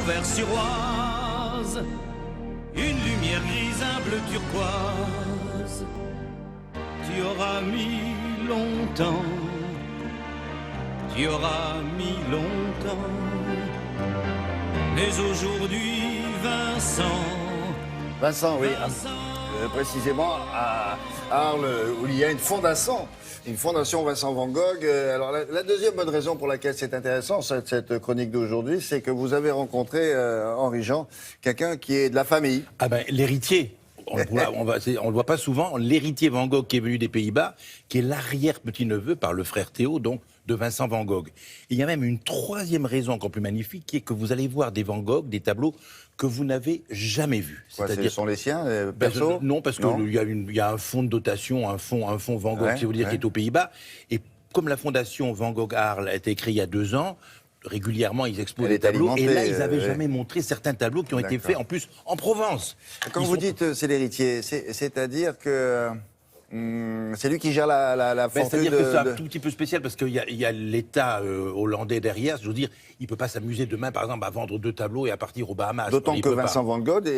Auvers-sur-Oise, une lumière grise, un bleu turquoise. Tu auras mis longtemps, tu auras mis longtemps, mais aujourd'hui Vincent, oui, précisément à Arles, où il y a une fondation Vincent Van Gogh. Alors la deuxième bonne raison pour laquelle c'est intéressant, cette chronique d'aujourd'hui, c'est que vous avez rencontré, Henri Jean, quelqu'un qui est de la famille. Ah ben, l'héritier. On le voit pas souvent, l'héritier Van Gogh qui est venu des Pays-Bas, qui est l'arrière-petit-neveu par le frère Théo, donc, de Vincent Van Gogh. Et il y a même une troisième raison encore plus magnifique, qui est que vous allez voir des Van Gogh, des tableaux que vous n'avez jamais vus. Ce sont les siens, perso? Non, parce qu'il y a un fonds de dotation, un fonds Van Gogh, si vous dire, qui est aux Pays-Bas. Et comme la fondation Van Gogh Arles a été créée il y a 2 ans, régulièrement, ils exposent des tableaux. Et là, ils n'avaient jamais montré certains tableaux qui ont été faits, en plus, en Provence. Quand vous dites c'est l'héritier, c'est-à-dire que c'est lui qui gère la fortune. C'est-à-dire que c'est un tout petit peu spécial parce qu'il y a l'État hollandais derrière. Je veux dire, il ne peut pas s'amuser demain, par exemple, à vendre 2 tableaux et à partir aux Bahamas. D'autant que Vincent Van Gogh,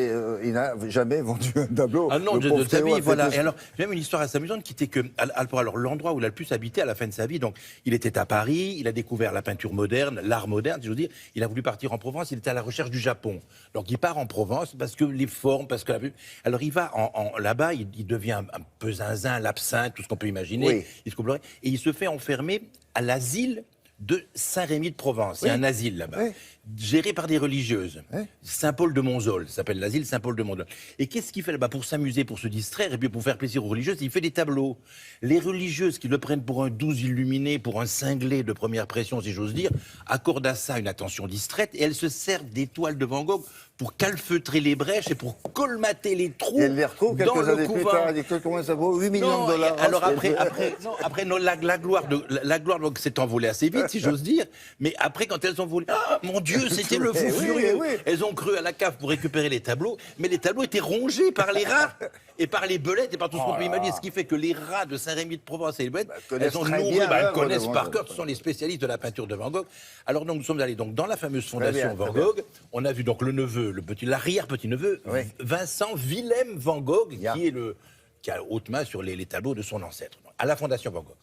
il n'a jamais vendu un tableau. Ah non, de sa vie, voilà. Et alors, j'ai même une histoire assez amusante qui était que, alors, l'endroit où il a le plus habité à la fin de sa vie, donc, il était à Paris, il a découvert la peinture moderne, l'art moderne, je veux dire, il a voulu partir en Provence, il était à la recherche du Japon. Donc, il part en Provence parce que les formes, parce que la vue. Alors, il va là-bas, il devient un peu zinzin, l'absinthe, tout ce qu'on peut imaginer. Oui. Il se comblerait, et il se fait enfermer à l'asile de Saint-Rémy de Provence. Il y a un asile là-bas, géré par des religieuses. Saint-Paul de Monzol, ça s'appelle l'asile Saint-Paul de Monzol. Et qu'est-ce qu'il fait là-bas pour s'amuser, pour se distraire, et puis pour faire plaisir aux religieuses? Il fait des tableaux. Les religieuses qui le prennent pour un 12 illuminé, pour un cinglé de première pression, si j'ose dire, accordent à ça une attention distraite, et elles se servent des toiles de Van Gogh pour calfeutrer les brèches et pour colmater les trous. Et elle les retrouve quelques années plus tard. Elle dit que combien ça vaut? 8 millions de dollars. Alors après la gloire donc s'est envolée assez vite, si j'ose dire. Mais après, quand elles ont volé, ah mon Dieu, c'était le fou furieux. Elles ont cru à la cave pour récupérer les tableaux, mais les tableaux étaient rongés par les rats et par les belettes et par tout ce qu'on peut imaginer. Ce qui fait que les rats de Saint-Rémy de Provence et les belettes, elles ont elles connaissent par cœur. Ce sont les spécialistes de la peinture de Van Gogh. Alors donc nous sommes allés donc dans la fameuse fondation Van Gogh. On a vu donc le neveu, l'arrière-petit-neveu, Vincent Willem Van Gogh, qui a haute main sur les tableaux de son ancêtre, à la fondation Van Gogh.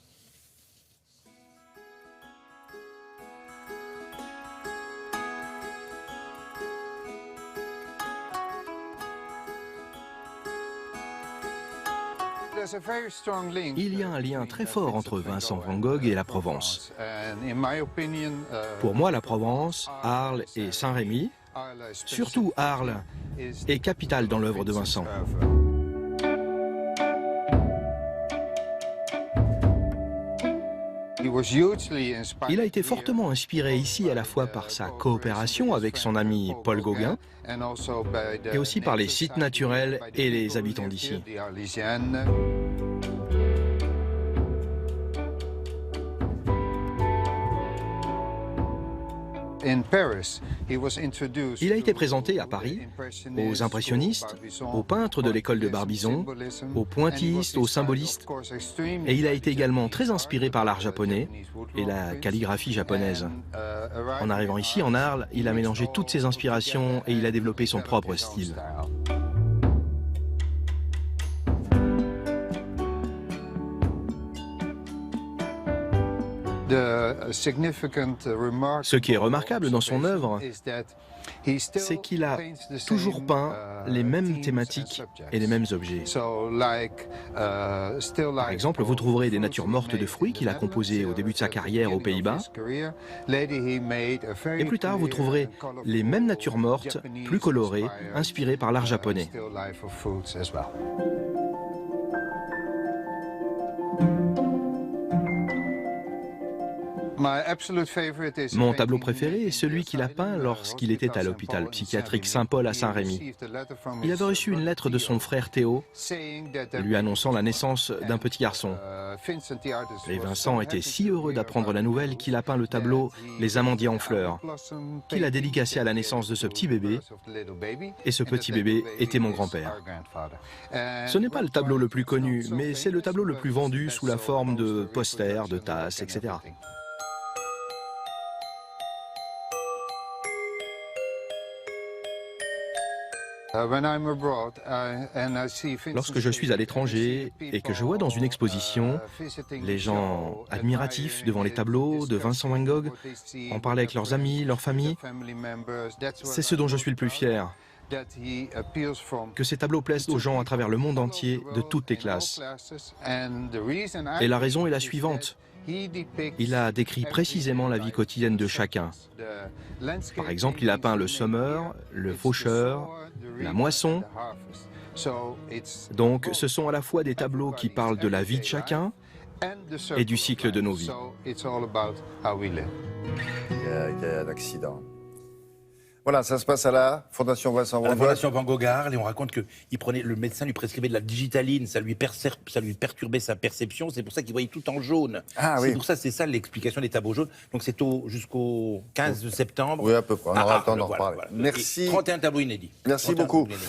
Il y a un lien très fort entre Vincent Van Gogh et la Provence. Pour moi, la Provence, Arles et Saint-Rémy, surtout Arles, est capitale dans l'œuvre de Vincent. Il a été fortement inspiré ici à la fois par sa coopération avec son ami Paul Gauguin et aussi par les sites naturels et les habitants d'ici. Il a été présenté à Paris aux impressionnistes, aux peintres de l'école de Barbizon, aux pointillistes, aux symbolistes, et il a été également très inspiré par l'art japonais et la calligraphie japonaise. En arrivant ici, en Arles, il a mélangé toutes ces inspirations et il a développé son propre style. Ce qui est remarquable dans son œuvre, c'est qu'il a toujours peint les mêmes thématiques et les mêmes objets. Par exemple, vous trouverez des natures mortes de fruits qu'il a composées au début de sa carrière aux Pays-Bas. Et plus tard, vous trouverez les mêmes natures mortes, plus colorées, inspirées par l'art japonais. Mon tableau préféré est celui qu'il a peint lorsqu'il était à l'hôpital psychiatrique Saint-Paul à Saint-Rémy. Il avait reçu une lettre de son frère Théo, lui annonçant la naissance d'un petit garçon. Et Vincent était si heureux d'apprendre la nouvelle qu'il a peint le tableau « Les amandiers en fleurs », qu'il a dédicacé à la naissance de ce petit bébé. Et ce petit bébé était mon grand-père. Ce n'est pas le tableau le plus connu, mais c'est le tableau le plus vendu sous la forme de posters, de tasses, etc. Lorsque je suis à l'étranger et que je vois dans une exposition les gens admiratifs devant les tableaux de Vincent van Gogh, en parler avec leurs amis, leur famille, c'est ce dont je suis le plus fier. Que ces tableaux plaisent aux gens à travers le monde entier, de toutes les classes. Et la raison est la suivante. Il a décrit précisément la vie quotidienne de chacun. Par exemple, il a peint le semeur, le faucheur, la moisson. Donc, ce sont à la fois des tableaux qui parlent de la vie de chacun et du cycle de nos vies. Il y a un accident. Voilà, ça se passe à la Fondation Vincent Van Gogh. À la Fondation Van Gogh à Arles, et on raconte que le médecin lui prescrivait de la digitaline, ça lui perturbait sa perception, c'est pour ça qu'il voyait tout en jaune. Ah, c'est oui. pour ça, c'est ça l'explication des tableaux jaunes. Donc c'est jusqu'au 15 septembre. Oui, à peu près, on aura le temps d'en reparler. Voilà. Merci. Et 31 tableaux inédits. Merci 31 beaucoup. tableaux inédits.